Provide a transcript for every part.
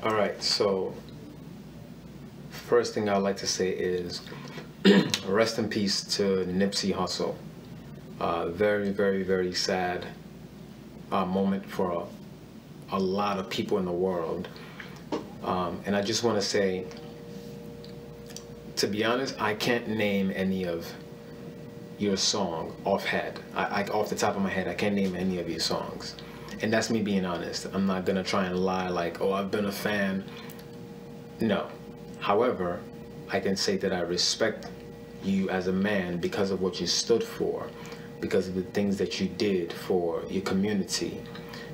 All right, so first thing I'd like to say is rest in peace to Nipsey Hussle. Very, very, very sad moment for a lot of people in the world. And I just want to say, to be honest, I can't name any of your song off the top of my head. I can't name any of your songs. And that's me being honest. I'm not gonna try and lie like, oh, I've been a fan. No. However, I can say that I respect you as a man because of what you stood for, because of the things that you did for your community,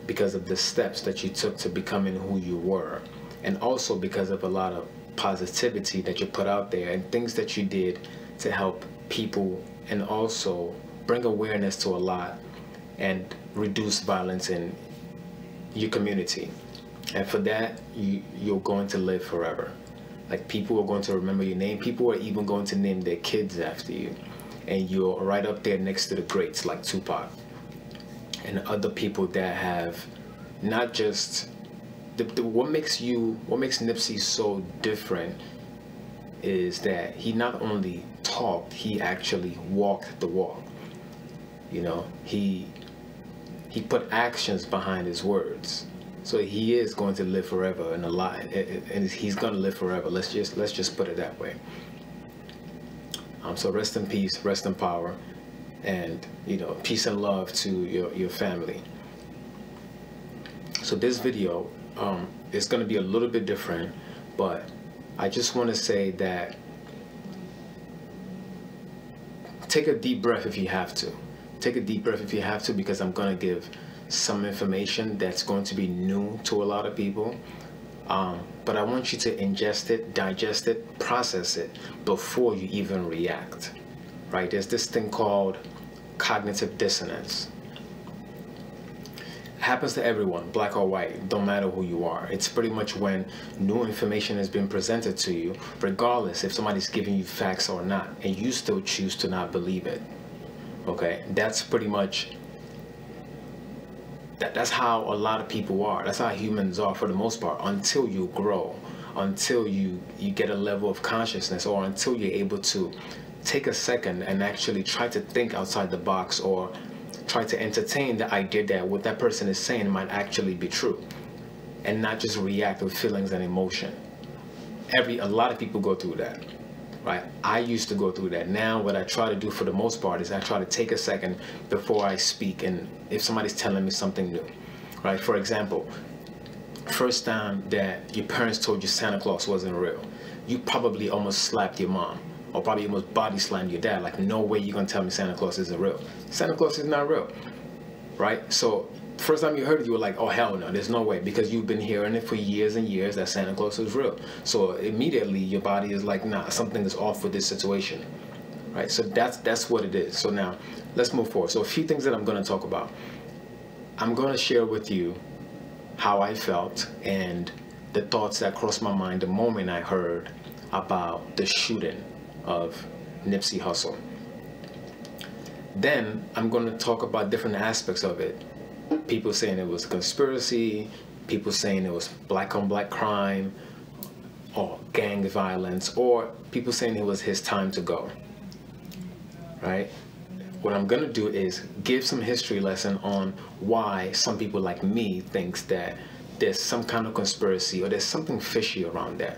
because of the steps that you took to becoming who you were, and also because of a lot of positivity that you put out there and things that you did to help people and also bring awareness to a lot and reduce violence in your community. And for that, you're going to live forever. Like, people are going to remember your name. People are even going to name their kids after you. And you're right up there next to the greats like Tupac and other people that have not just what makes Nipsey so different is that he not only talked, he actually walked the walk. You know, he put actions behind his words. So he is going to live forever and alive, and he's going to live forever. Let's just put it that way. So rest in peace, rest in power, and peace and love to your family. So this video is going to be a little bit different, but I just want to say that take a deep breath if you have to. Take a deep breath if you have to, because I'm going to give some information that's going to be new to a lot of people. But I want you to ingest it, digest it, process it before you even react, right? There's this thing called cognitive dissonance. It happens to everyone, black or white, don't matter who you are. It's pretty much when new information has been presented to you, regardless if somebody's giving you facts or not, and you still choose to not believe it. Okay, that's pretty much, that's how a lot of people are. That's how humans are for the most part, until you grow, until you get a level of consciousness, or until you're able to take a second and actually try to think outside the box, or try to entertain the idea that what that person is saying might actually be true, and not just react with feelings and emotion. A lot of people go through that. Right? I used to go through that. Now what I try to do for the most part is I try to take a second before I speak, and if somebody's telling me something new, right? For example, first time that your parents told you Santa Claus wasn't real, you probably almost slapped your mom, or probably almost body slammed your dad, like, no way you're gonna tell me Santa Claus isn't real. Santa Claus is not real, right? So first time you heard it, you were like, oh hell no, there's no way, because you've been hearing it for years and years that Santa Claus is real. So immediately your body is like, nah, something is off with this situation, right? So that's what it is. So now let's move forward. So a few things that I'm going to talk about. I'm going to share with you how I felt and the thoughts that crossed my mind the moment I heard about the shooting of Nipsey Hussle. Then I'm going to talk about different aspects of it. People saying it was a conspiracy, people saying it was black on black crime, or gang violence, or people saying it was his time to go, right? What I'm gonna do is give some history lesson on why some people like me thinks that there's some kind of conspiracy or there's something fishy around that.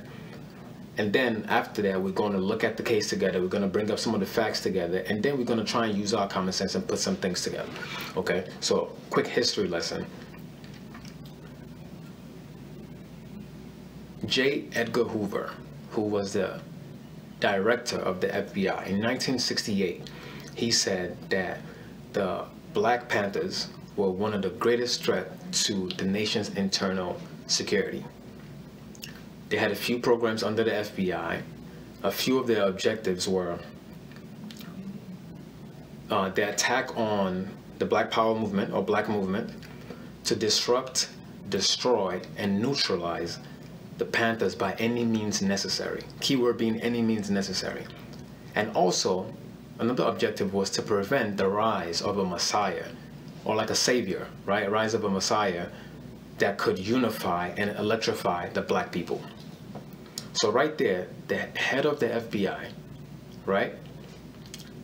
And then after that, we're going to look at the case together. We're going to bring up some of the facts together, and then we're going to try and use our common sense and put some things together. Okay, so quick history lesson. J. Edgar Hoover, who was the director of the FBI in 1968, he said that the Black Panthers were one of the greatest threats to the nation's internal security. They had a few programs under the FBI. A few of their objectives were the attack on the Black Power movement or Black movement, to disrupt, destroy, and neutralize the Panthers by any means necessary. Keyword being any means necessary. And also, another objective was to prevent the rise of a Messiah, or like a savior, right? A rise of a Messiah that could unify and electrify the black people. So right there, the head of the FBI, right,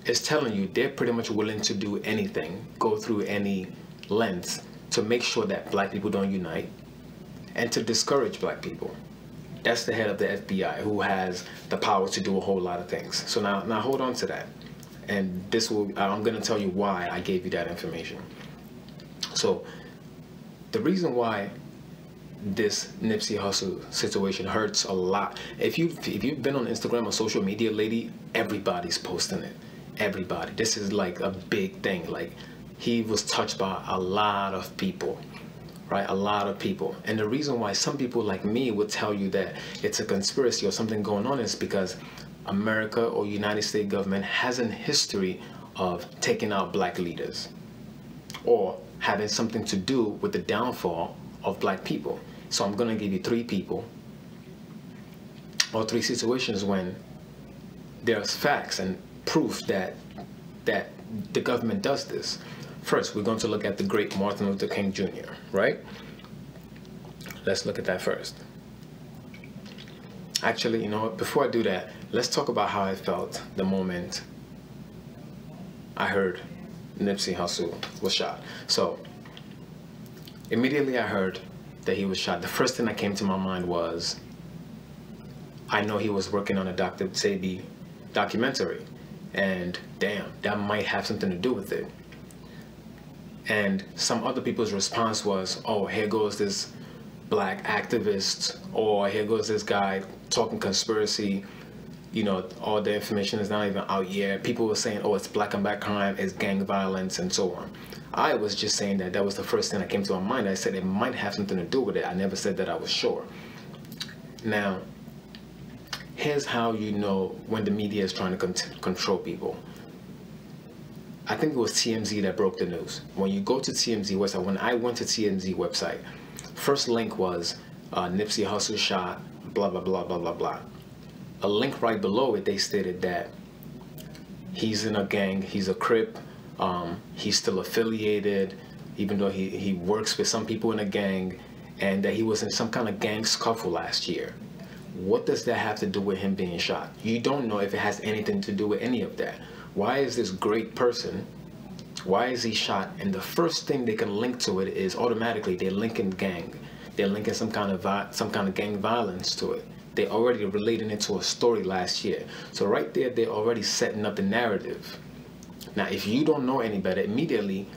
is telling you they're pretty much willing to do anything, go through any lengths to make sure that black people don't unite and to discourage black people. That's the head of the FBI, who has the power to do a whole lot of things. So now hold on to that. And I'm going to tell you why I gave you that information. So the reason why this Nipsey Hussle situation hurts a lot. If you've been on Instagram or social media lately, everybody's posting it. Everybody. This is like a big thing. Like, he was touched by a lot of people, right? A lot of people. And the reason why some people like me would tell you that it's a conspiracy or something going on is because America or United States government has a history of taking out black leaders or having something to do with the downfall of black people. So I'm going to give you 3 people or 3 situations when there's facts and proof that the government does this. First, we're going to look at the great Martin Luther King Jr., right? Let's look at that first. Actually, you know what? Before I do that, let's talk about how I felt the moment I heard Nipsey Hussle was shot. So, immediately I heard that he was shot. The first thing that came to my mind was, I know he was working on a Dr. Sebi documentary. And damn, that might have something to do with it. And some other people's response was, oh, here goes this black activist, or here goes this guy talking conspiracy. You know, all the information is not even out yet. People were saying, oh, it's black on black crime, it's gang violence, and so on. I was just saying that was the first thing that came to my mind. I said it might have something to do with it. I never said that I was sure. Now, here's how you know when the media is trying to control people. I think it was TMZ that broke the news. When you go to TMZ website, when I went to TMZ website, first link was Nipsey Hussle shot, blah, blah, blah, blah, blah, blah. A link right below it, they stated that he's in a gang, he's a Crip, he's still affiliated, even though he works with some people in a gang, and that he was in some kind of gang scuffle last year. What does that have to do with him being shot? You don't know if it has anything to do with any of that. Why is this great person, why is he shot? And the first thing they can link to it is automatically they're linking gang. They're linking some kind of gang violence to it. They already relating it to a story last year. So right there, they're already setting up the narrative. Now, if you don't know any better, immediately,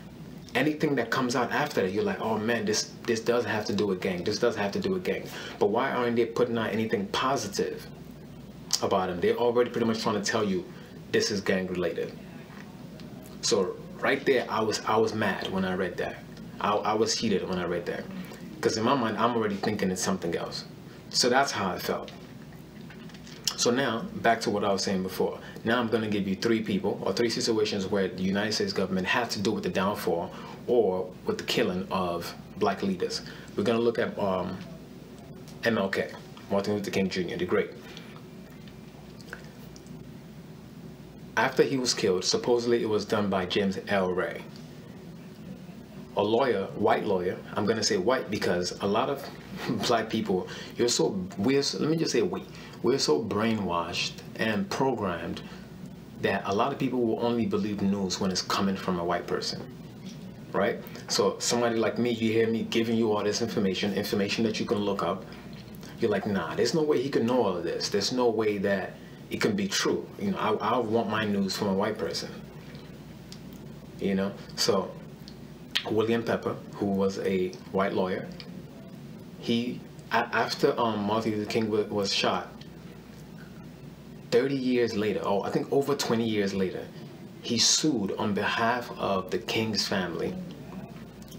anything that comes out after that, you're like, oh man, this does have to do with gang. This does have to do with gang. But why aren't they putting out anything positive about him? They're already pretty much trying to tell you this is gang related. So right there, I was mad when I read that. I was heated when I read that. Because in my mind, I'm already thinking it's something else. So that's how I felt. So now, back to what I was saying before. Now I'm going to give you 3 people or 3 situations where the United States government had to do with the downfall or with the killing of black leaders. We're going to look at MLK, Martin Luther King Jr., the great. After he was killed, supposedly it was done by James L. Ray, a lawyer, white lawyer. I'm going to say white because a lot of black people, we're so brainwashed and programmed that a lot of people will only believe news when it's coming from a white person, right? So somebody like me, you hear me giving you all this information that you can look up. You're like, nah, there's no way he can know all of this. There's no way that it can be true. You know, I want my news from a white person, you know? So William Pepper, who was a white lawyer, after Martin Luther King was shot, 30 years later, I think over 20 years later, he sued on behalf of the King's family,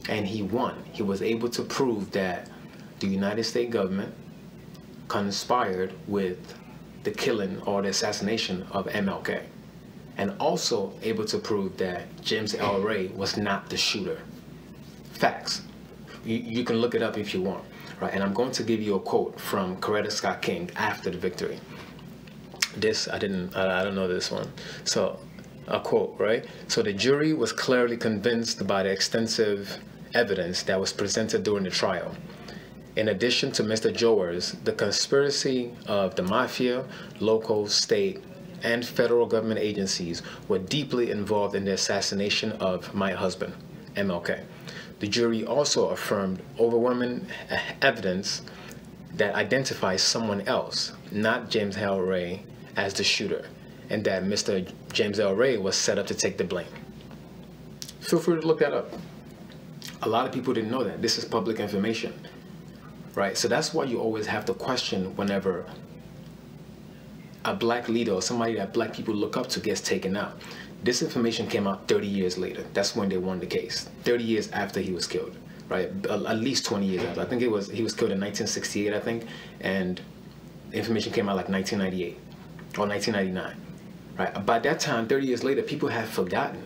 and he won. He was able to prove that the United States government conspired with the killing or the assassination of MLK, and also able to prove that James L. Ray was not the shooter. Facts. You can look it up if you want, right? And I'm going to give you a quote from Coretta Scott King after the victory. I don't know this one. So, a quote, right? So the jury was clearly convinced by the extensive evidence that was presented during the trial. In addition to Mr. Jowers, the conspiracy of the mafia, local, state, and federal government agencies were deeply involved in the assassination of my husband, MLK. The jury also affirmed overwhelming evidence that identifies someone else, not James L. Ray, as the shooter, and that Mr. James L. Ray was set up to take the blame. Feel free to look that up. A lot of people didn't know that. This is public information, right? So that's why you always have to question whenever a black leader or somebody that black people look up to gets taken out. This information came out 30 years later. That's when they won the case. 30 years after he was killed, right? At least 20 years after. I think he was killed in 1968, I think, and information came out like 1998 or 1999, right? By that time, 30 years later, people have forgotten.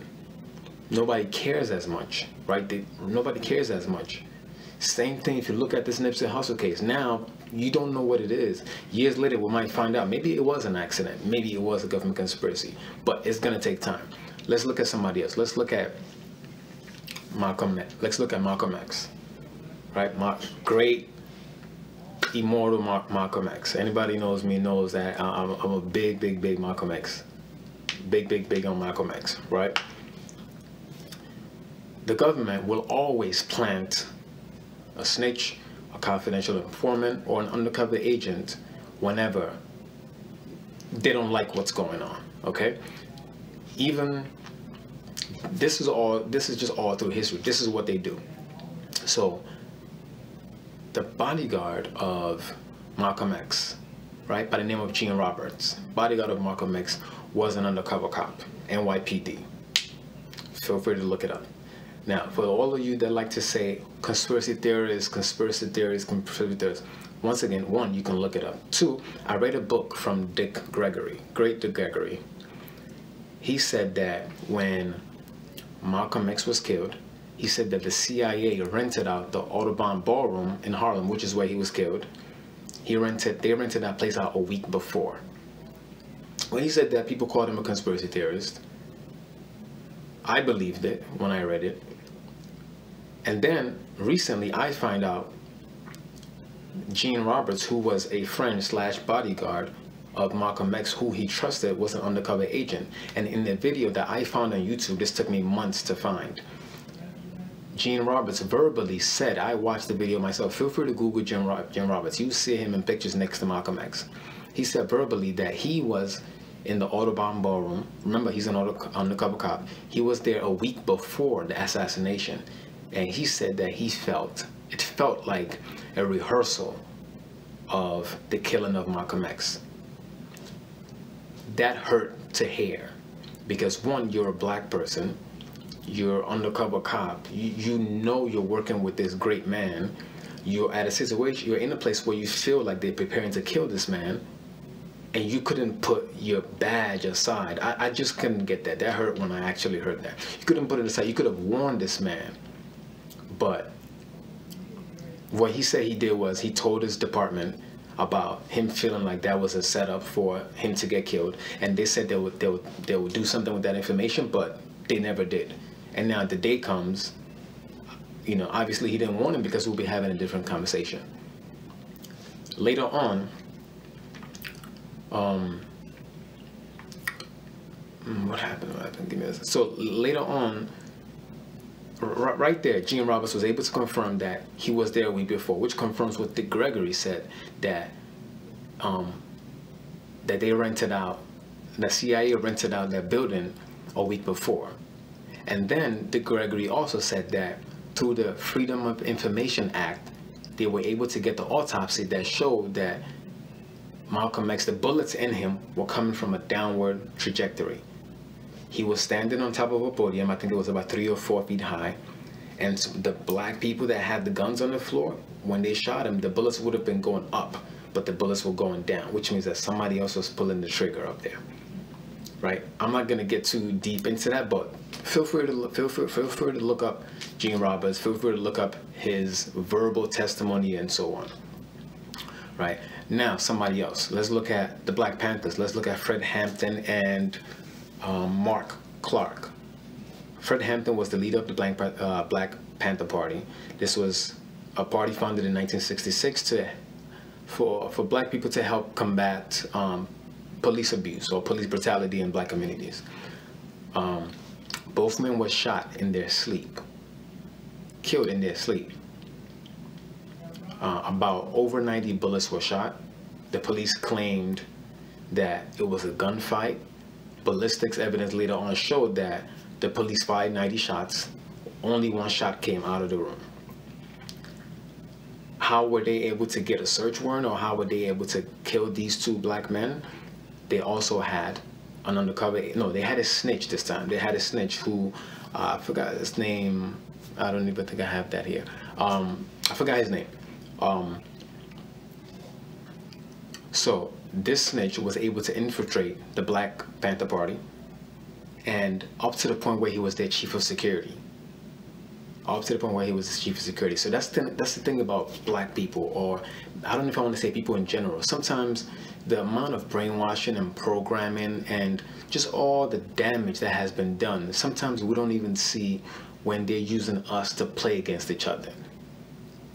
Nobody cares as much, right? Nobody cares as much. Same thing if you look at this Nipsey Hussle case. Now, you don't know what it is. Years later, we might find out. Maybe it was an accident. Maybe it was a government conspiracy. But it's going to take time. Let's look at somebody else. Let's look at Malcolm X, right? Great, immortal Malcolm X. Anybody knows me knows that I'm a big Malcolm X. Big on Malcolm X, right? The government will always plant a snitch, a confidential informant, or an undercover agent whenever they don't like what's going on, okay? Even, this is just all through history. This is what they do. So, the bodyguard of Malcolm X, right, by the name of Gene Roberts, bodyguard of Malcolm X, was an undercover cop, NYPD. Feel free to look it up. Now, for all of you that like to say conspiracy theories, once again, one, you can look it up. Two, I read a book from Dick Gregory, great Dick Gregory. He said that when Malcolm X was killed, he said that the CIA rented out the Audubon Ballroom in Harlem, which is where he was killed. They rented that place out a week before. When he said that, people called him a conspiracy theorist. I believed it when I read it. And then recently I find out Gene Roberts, who was a friend / bodyguard of Malcolm X, who he trusted, was an undercover agent. And in the video that I found on YouTube, this took me months to find, Gene Roberts verbally said, I watched the video myself, feel free to Google Gene Roberts, you see him in pictures next to Malcolm X. He said verbally that he was in the Audubon Ballroom. Remember, he's an undercover cop. He was there a week before the assassination. And he said that it felt like a rehearsal of the killing of Malcolm X. That hurt to hear. Because one, you're a black person. You're an undercover cop. You know you're working with this great man. You're at a situation, you're in a place where you feel like they're preparing to kill this man. And you couldn't put your badge aside. I just couldn't get that. That hurt when I actually heard that. You couldn't put it aside. You could have warned this man. But what he said he did was he told his department about him feeling like that was a setup for him to get killed. And they said they would do something with that information, but they never did. And now the day comes, you know, obviously he didn't want him because we'll be having a different conversation. Later on, what happened? Give me a second. So later on, right there, Gene Roberts was able to confirm that he was there a week before, which confirms what Dick Gregory said, that that they rented out, the CIA rented out that building a week before. And then Dick Gregory also said that through the Freedom of Information Act, they were able to get the autopsy that showed that Malcolm X, the bullets in him were coming from a downward trajectory. He was standing on top of a podium, I think it was about 3 or 4 feet high, and the black people that had the guns on the floor, when they shot him, the bullets would have been going up, but the bullets were going down, which means that somebody else was pulling the trigger up there, right? I'm not gonna get too deep into that, but feel free to look up Gene Roberts, feel free to look up his verbal testimony and so on, right? Now, somebody else. Let's look at the Black Panthers. Let's look at Fred Hampton and Mark Clark. Fred Hampton was the leader of the Black Panther Party. This was a party founded in 1966 for black people to help combat police abuse or police brutality in black communities. Both men were shot in their sleep, killed in their sleep. About over 90 bullets were shot. The police claimed that it was a gunfight. Ballistics evidence later on showed that the police fired 90 shots. Only one shot came out of the room. How were they able to get a search warrant, or how were they able to kill these two black men? They also had an undercover, no, they had a snitch this time. They had a snitch who, I forgot his name. I don't even think I have that here. I forgot his name. So this snitch was able to infiltrate the Black Panther Party, and up to the point where he was their chief of security. Up to the point where he was the chief of security. So that's the thing about black people, or I don't know if I want to say people in general. Sometimes the amount of brainwashing and programming and just all the damage that has been done, sometimes we don't even see when they're using us to play against each other.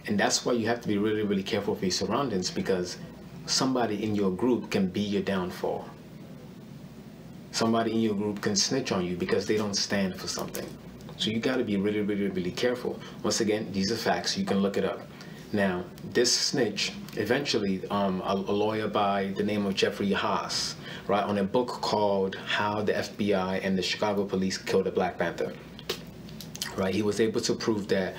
And that's why you have to be really, really careful of your surroundings, because somebody in your group can be your downfall. Somebody in your group can snitch on you because they don't stand for something. So you got to be really, really, really careful. Once again, these are facts. You can look it up. Now, this snitch, eventually, a lawyer by the name of Jeffrey Haas, right, on a book called How the FBI and the Chicago Police Killed a Black Panther, right, he was able to prove that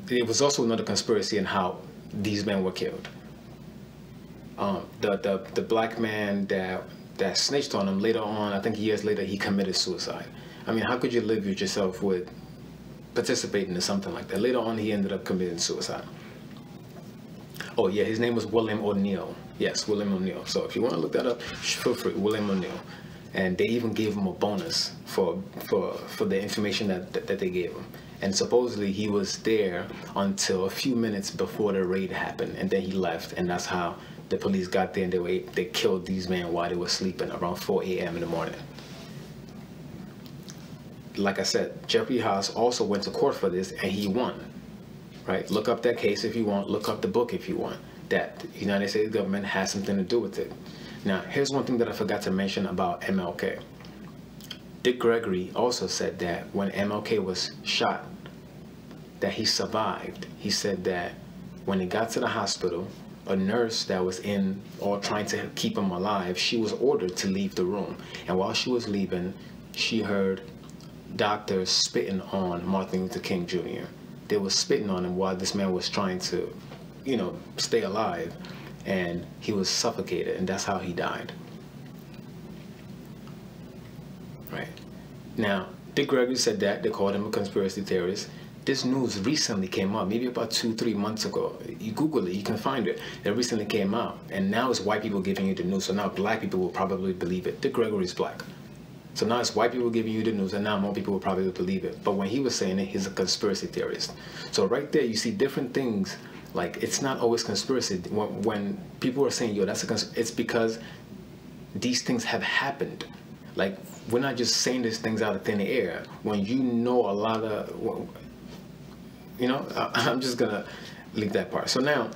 it was also another conspiracy in how these men were killed. The black man that snitched on him, later on, I think years later, he committed suicide. I mean, how could you live with yourself with participating in something like that? Later on, he ended up committing suicide. Oh yeah, his name was William O'Neal. Yes, William O'Neal. So if you want to look that up, feel free, William O'Neal. And they even gave him a bonus for the information that they gave him. And supposedly he was there until a few minutes before the raid happened, and then he left, and that's how the police got there, and they killed these men while they were sleeping around 4 a.m. in the morning. Like I said, Jeffrey Haas also went to court for this, and he won. Right? Look up that case if you want. Look up the book if you want. That the United States government has something to do with it. Now, here's one thing that I forgot to mention about MLK. Dick Gregory also said that when MLK was shot, that he survived. He said that when he got to the hospital, a nurse that was in or trying to keep him alive, she was ordered to leave the room. And while she was leaving, she heard doctors spitting on Martin Luther King Jr. They were spitting on him while this man was trying to, you know, stay alive. And he was suffocated, and that's how he died. Right. Now, Dick Gregory said that. They called him a conspiracy theorist. This news recently came up, maybe about 2-3 months ago. You Google it, you can find it. It recently came out, and now it's white people giving you the news, so now black people will probably believe it. Dick Gregory is black. So now it's white people giving you the news, and now more people will probably believe it. But when he was saying it, he's a conspiracy theorist. So right there, you see different things. Like, it's not always conspiracy. When people are saying, yo, that's a conspiracy, it's because these things have happened. Like, we're not just saying these things out of thin air. When you know a lot of, you know, I'm just gonna leave that part. So now,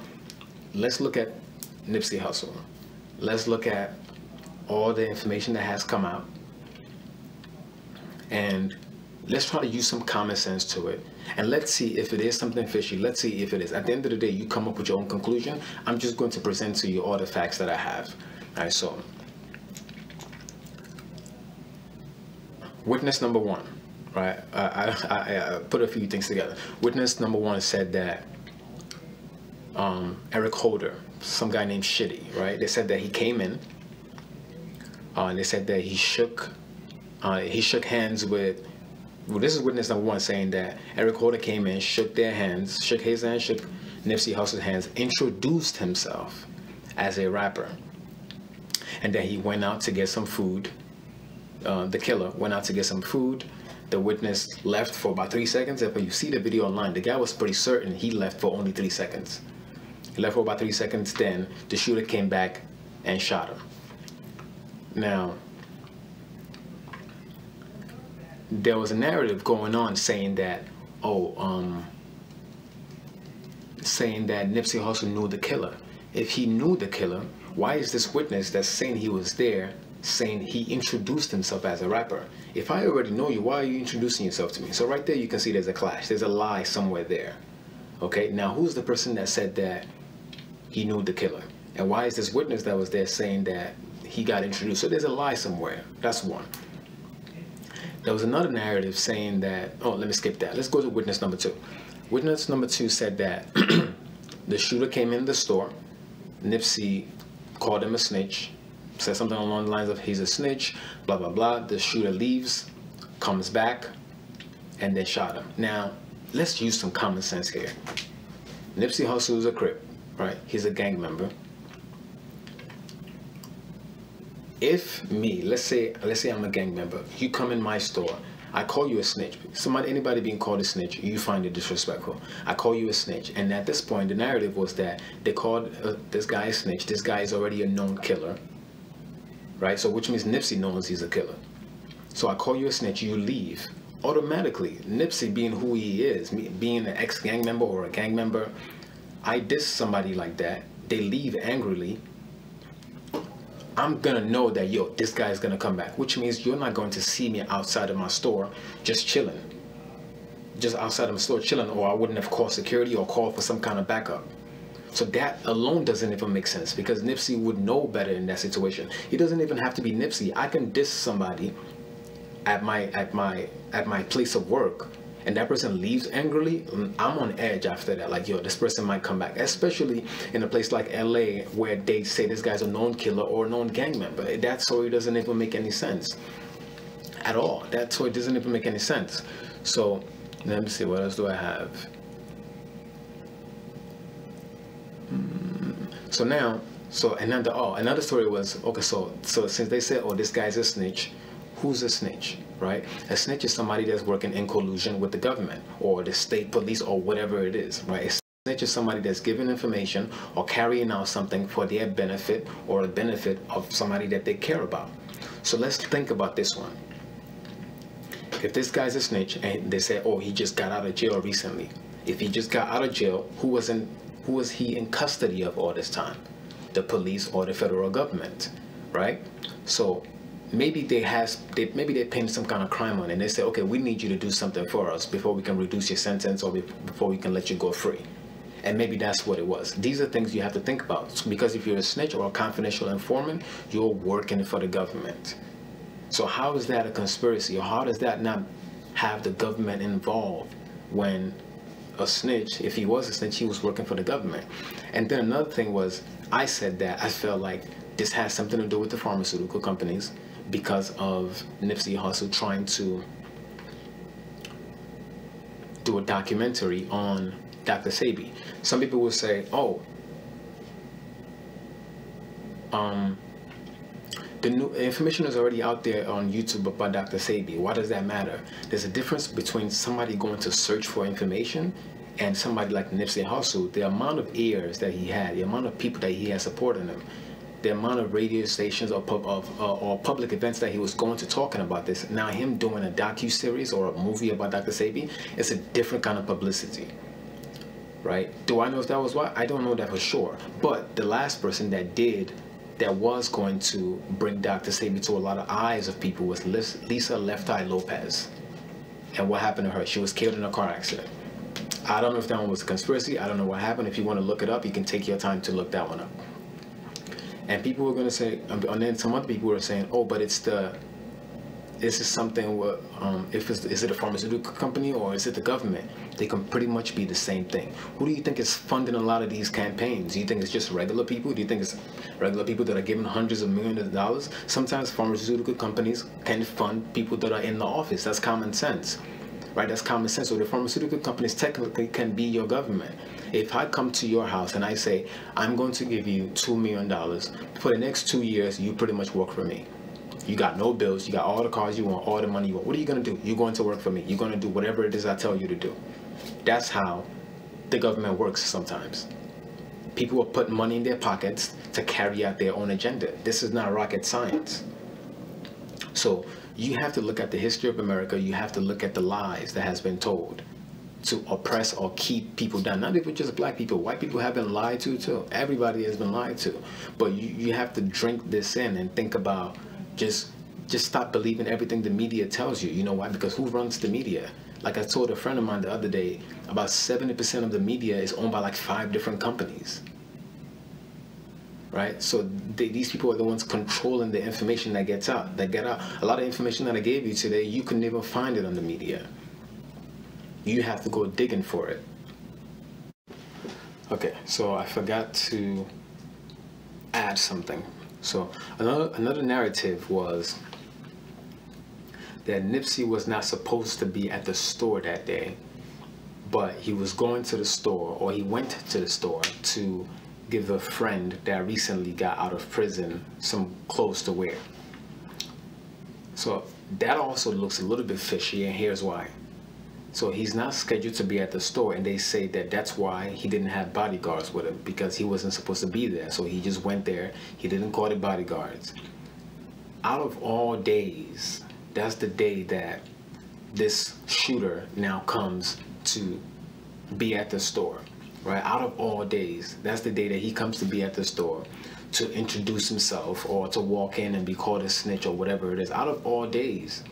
let's look at Nipsey Hussle. Let's look at all the information that has come out. And let's try to use some common sense to it. And let's see if it is something fishy. Let's see if it is. At the end of the day, you come up with your own conclusion. I'm just going to present to you all the facts that I have. All right, so witness number one, right? I put a few things together. Witness number one said that Eric Holder, some guy named Shitty, right? They said that he came in. They said that he shook hands with. Well, this is witness number one saying that Eric Holder came in, shook their hands, shook his hand, shook Nipsey Hussle's hands, introduced himself as a rapper, and then he went out to get some food. The killer went out to get some food. The witness left for about 3 seconds. If you see the video online, the guy was pretty certain he left for only 3 seconds. He left for about 3 seconds. Then the shooter came back and shot him. Now, there was a narrative going on saying that, saying that Nipsey Hussle knew the killer. If he knew the killer, why is this witness that's saying he was there saying he introduced himself as a rapper? If I already know you, why are you introducing yourself to me? So right there you can see there's a clash. There's a lie somewhere there. Okay, now who's the person that said that he knew the killer? And why is this witness that was there saying that he got introduced? So there's a lie somewhere. That's one. There was another narrative saying that, oh, let me skip that. Let's go to witness number 2. Witness number 2 said that the shooter came in the store. Nipsey called him a snitch, said something along the lines of he's a snitch, blah, blah, blah. The shooter leaves, comes back, and they shot him. Now, let's use some common sense here. Nipsey Hussle is a Crip, right? He's a gang member. If me, let's say I'm a gang member, you come in my store, I call you a snitch. Anybody being called a snitch, you find it disrespectful. I call you a snitch, and at this point, the narrative was that they called this guy a snitch. This guy is already a known killer, right? So which means Nipsey knows he's a killer. So I call you a snitch, you leave. Automatically, Nipsey being who he is, being an ex-gang member or a gang member, I diss somebody like that, they leave angrily, I'm gonna know that, yo, this guy is gonna come back, which means you're not going to see me outside of my store just chilling. Just outside of my store chilling, or I wouldn't have called security or called for some kind of backup. So that alone doesn't even make sense, because Nipsey would know better in that situation. He doesn't even have to be Nipsey. I can diss somebody at my place of work, and that person leaves angrily, I'm on edge after that. Like, yo, this person might come back, especially in a place like LA where they say this guy's a known killer or a known gang member. That story doesn't even make any sense at all. That story doesn't even make any sense. So let me see, what else do I have? So now, another story was, okay, so since they said, oh, this guy's a snitch, who's a snitch, right? A snitch is somebody that's working in collusion with the government or the state police or whatever it is, right? A snitch is somebody that's giving information or carrying out something for their benefit or the benefit of somebody that they care about. So let's think about this one. If this guy's a snitch and they say, oh, he just got out of jail recently. If he just got out of jail, who was he in custody of all this time? The police or the federal government, right? So maybe they're paying some kind of crime on it, and they say, okay, we need you to do something for us before we can reduce your sentence or before we can let you go free. And maybe that's what it was. These are things you have to think about, because if you're a snitch or a confidential informant, you're working for the government. So how is that a conspiracy, or how does that not have the government involved when a snitch, if he was a snitch, he was working for the government? And then another thing was, I said that I felt like this has something to do with the pharmaceutical companies, because of Nipsey Hussle trying to do a documentary on Dr. Sebi. Some people will say, oh, the new information is already out there on YouTube about Dr. Sebi. Why does that matter? There's a difference between somebody going to search for information and somebody like Nipsey Hussle. The amount of ears that he had, the amount of people that he had supporting him, the amount of radio stations or public events that he was going to talking about this. Now him doing a docu-series or a movie about Dr. Sebi, it's a different kind of publicity, right? Do I know if that was why? I don't know that for sure. But the last person that was going to bring Dr. Sebi to a lot of eyes of people was Lisa Left Eye Lopez. And what happened to her? She was killed in a car accident. I don't know if that one was a conspiracy. I don't know what happened. If you want to look it up, you can take your time to look that one up. And people were going to say, and then some other people were saying, oh, but this is something where, is it a pharmaceutical company or is it the government? They can pretty much be the same thing. Who do you think is funding a lot of these campaigns? Do you think it's just regular people? Do you think it's regular people that are giving hundreds of millions of dollars? Sometimes pharmaceutical companies can fund people that are in the office. That's common sense, right? That's common sense. So the pharmaceutical companies technically can be your government. If I come to your house and I say, I'm going to give you $2 million, for the next 2 years, you pretty much work for me. You got no bills, you got all the cars you want, all the money you want. What are you going to do? You're going to work for me. You're going to do whatever it is I tell you to do. That's how the government works sometimes. People will put money in their pockets to carry out their own agenda. This is not rocket science. So you have to look at the history of America. You have to look at the lies that has been told to oppress or keep people down. Not even just black people. White people have been lied to too. Everybody has been lied to. But you have to drink this in and think about just stop believing everything the media tells you. You know why? Because who runs the media? Like I told a friend of mine the other day, about 70% of the media is owned by like 5 different companies. Right? So these people are the ones controlling the information that gets out. A lot of information that I gave you today, you couldn't even find it on the media. You have to go digging for it. Okay, so I forgot to add something. So another narrative was that Nipsey was not supposed to be at the store that day, but he was going to the store, or he went to the store to give a friend that recently got out of prison some clothes to wear. So that also looks a little bit fishy, and here's why. So he's not scheduled to be at the store, and they say that that's why he didn't have bodyguards with him, because he wasn't supposed to be there. So he just went there. He didn't call the bodyguards. Out of all days, that's the day that this shooter now comes to be at the store, right? Out of all days, that's the day that he comes to be at the store to introduce himself or to walk in and be called a snitch or whatever it is. Out of all days,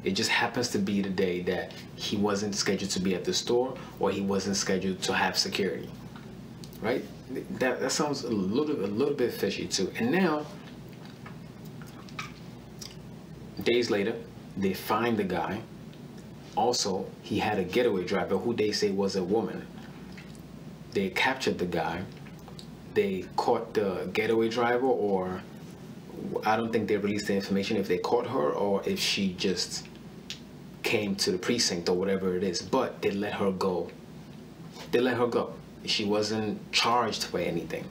it just happens to be the day that he wasn't scheduled to be at the store, or he wasn't scheduled to have security, right? That sounds a little bit fishy too. And now, days later, they find the guy. Also, he had a getaway driver who they say was a woman. They captured the guy. They caught the getaway driver, or I don't think they released the information if they caught her or if she just came to the precinct or whatever it is, but they let her go. They let her go. She wasn't charged for anything.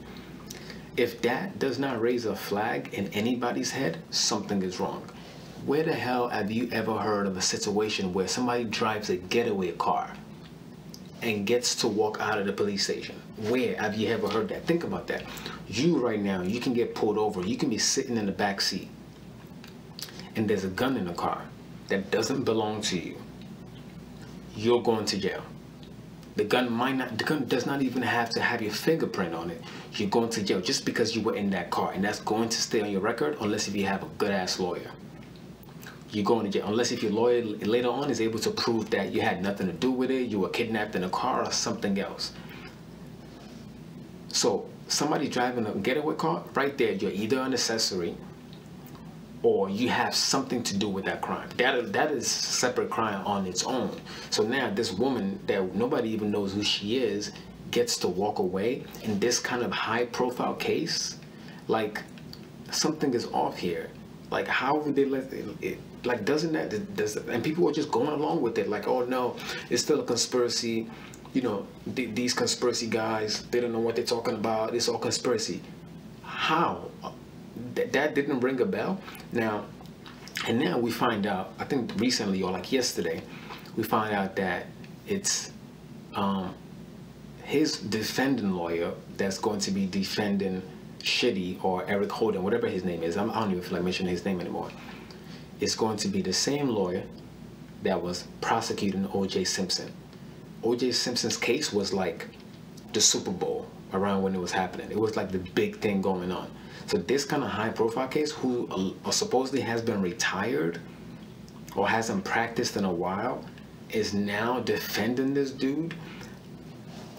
If that does not raise a flag in anybody's head, something is wrong. Where the hell have you ever heard of a situation where somebody drives a getaway car and gets to walk out of the police station? Where have you ever heard that? Think about that. You right now, you can get pulled over. You can be sitting in the back seat and there's a gun in the car that doesn't belong to you. You're going to jail. The gun does not even have to have your fingerprint on it. You're going to jail just because you were in that car, and that's going to stay on your record unless if you have a good ass lawyer. You're going to jail unless if your lawyer later on is able to prove that you had nothing to do with it, you were kidnapped in a car or something else. So somebody driving a getaway car, right there, you're either an accessory or you have something to do with that crime. That is separate crime on its own. So now this woman that nobody even knows who she is gets to walk away in this kind of high profile case. Like, something is off here. Like, how would they let it, like, doesn't that, and people are just going along with it, like, oh no, it's still a conspiracy, you know, these conspiracy guys, they don't know what they're talking about, it's all conspiracy. How? That didn't ring a bell? Now, and now we find out, I think recently, or like yesterday, we find out that it's his defending lawyer that's going to be defending Shitty or Eric Holden, whatever his name is. I don't even feel like mentioning his name anymore. It's going to be the same lawyer that was prosecuting O.J. Simpson. O.J. Simpson's case was like the Super Bowl around when it was happening. It was like the big thing going on. So this kind of high profile case, who supposedly has been retired or hasn't practiced in a while, is now defending this dude.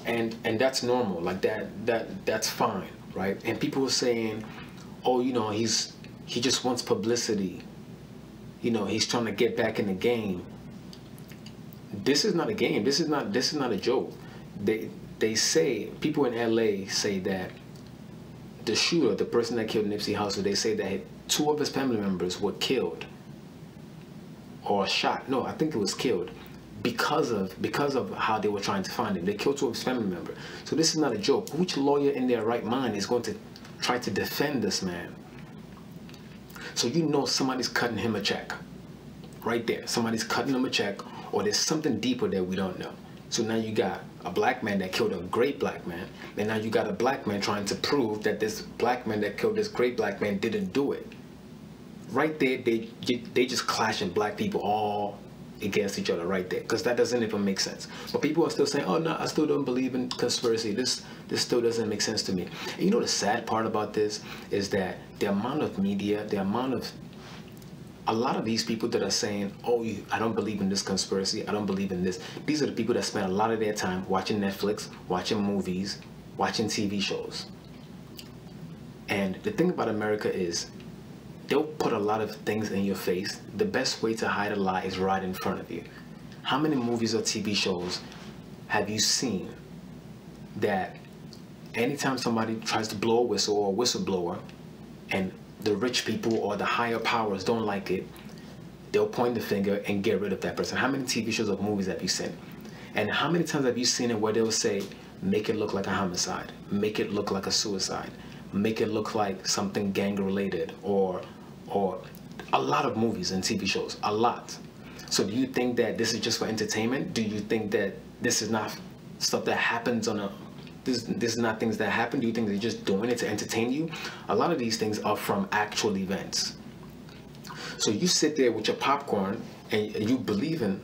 And that's normal. Like that's fine. Right? And people were saying, oh, you know, he just wants publicity. You know, he's trying to get back in the game. This is not a game. This is not a joke. They say, people in LA say that the shooter, the person that killed Nipsey Hussle, they say that 2 of his family members were killed or shot. No, I think it was killed because of how they were trying to find him. They killed 2 of his family members. So this is not a joke. Which lawyer in their right mind is going to try to defend this man? So you know somebody's cutting him a check. Right there. Somebody's cutting him a check, or there's something deeper that we don't know. So now you got a black man that killed a great black man, and now you got a black man trying to prove that this black man that killed this great black man didn't do it. right there, they just clashing black people all against each other right there, because that doesn't even make sense. But people are still saying, oh no, I still don't believe in conspiracy. This still doesn't make sense to me. And you know the sad part about this is that the amount of media, a lot of these people that are saying, oh, I don't believe in this conspiracy, I don't believe in this, these are the people that spend a lot of their time watching Netflix, watching movies, watching TV shows. And the thing about America is, they'll put a lot of things in your face. The best way to hide a lie is right in front of you. How many movies or TV shows have you seen that anytime somebody tries to blow a whistle or a whistleblower and the rich people or the higher powers don't like it, they'll point the finger and get rid of that person? How many TV shows or movies have you seen? And how many times have you seen it where they'll say, make it look like a homicide, make it look like a suicide, make it look like something gang related, or a lot of movies and TV shows, a lot. So do you think that this is just for entertainment? Do you think that this is not stuff that happens on a, this is not things that happen? Do you think they're just doing it to entertain you? A lot of these things are from actual events. So you sit there with your popcorn and you believe in,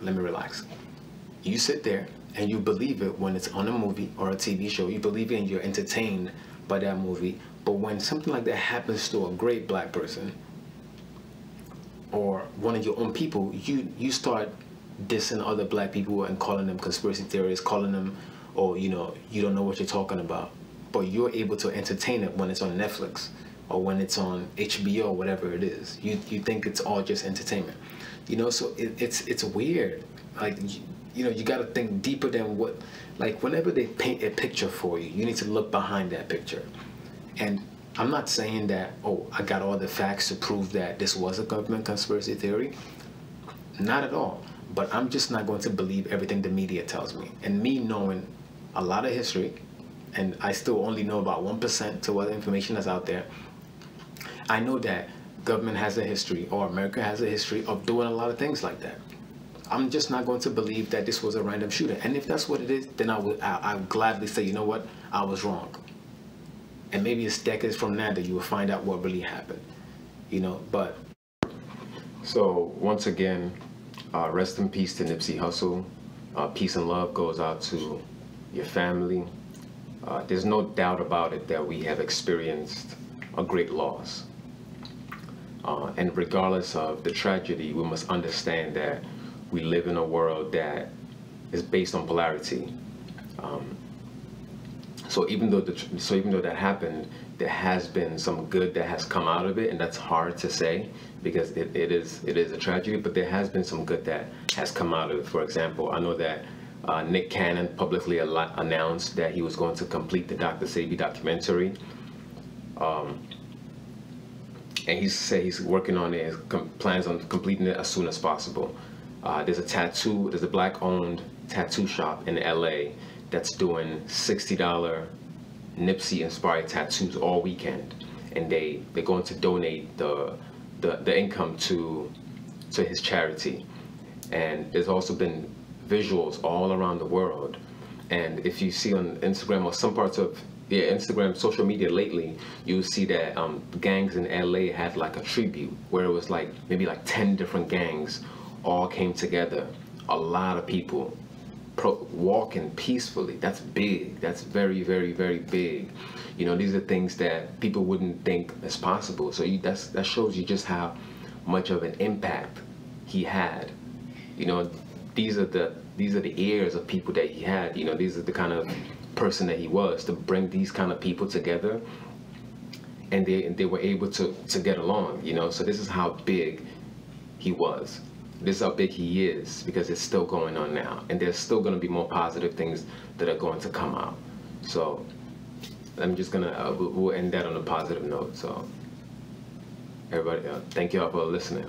let me relax. You sit there and you believe it when it's on a movie or a TV show. You believe it and you're entertained by that movie. But when something like that happens to a great black person or one of your own people, you start dissing other black people and calling them conspiracy theorists, calling them, or you don't know what you're talking about. But you're able to entertain it when it's on Netflix or when it's on HBO or whatever it is. You think it's all just entertainment. So it's weird. Like, you got to think deeper than what, like whenever they paint a picture for you, you need to look behind that picture. And I'm not saying that, oh, I got all the facts to prove that this was a government conspiracy theory. Not at all. But I'm just not going to believe everything the media tells me. And me knowing a lot of history, and I still only know about 1% to what information that's out there, I know that government has a history, or America has a history of doing a lot of things like that. I'm just not going to believe that this was a random shooting. And if that's what it is, then I would gladly say, you know what, I was wrong. And maybe it's decades from now that you will find out what really happened, but. So once again, rest in peace to Nipsey Hussle. Peace and love goes out to your family. There's no doubt about it that we have experienced a great loss. And regardless of the tragedy, we must understand that we live in a world that is based on polarity. So even though that happened, there has been some good that has come out of it, and that's hard to say because it is a tragedy. But there has been some good that has come out of it. For example, I know that Nick Cannon publicly announced that he was going to complete the Dr. Sebi documentary, and he said he's working on it, plans on completing it as soon as possible. There's a black-owned tattoo shop in LA that's doing $60 Nipsey-inspired tattoos all weekend, and they're going to donate the income to his charity. And there's also been visuals all around the world, and if you see on Instagram or some parts of Instagram social media lately, you'll see that gangs in LA had like a tribute where it was like maybe like 10 different gangs all came together, a lot of people walking peacefully. That's big. That's very, very, very big. These are things that people wouldn't think is possible. So that shows you just how much of an impact he had. These are the ears of people that he had. These are the kind of person that he was, to bring these kind of people together, and they were able to get along. So this is how big he was. This is how big he is, because it's still going on now, and there's still going to be more positive things that are going to come out. So I'm just gonna we'll end that on a positive note. So everybody, thank y'all for listening.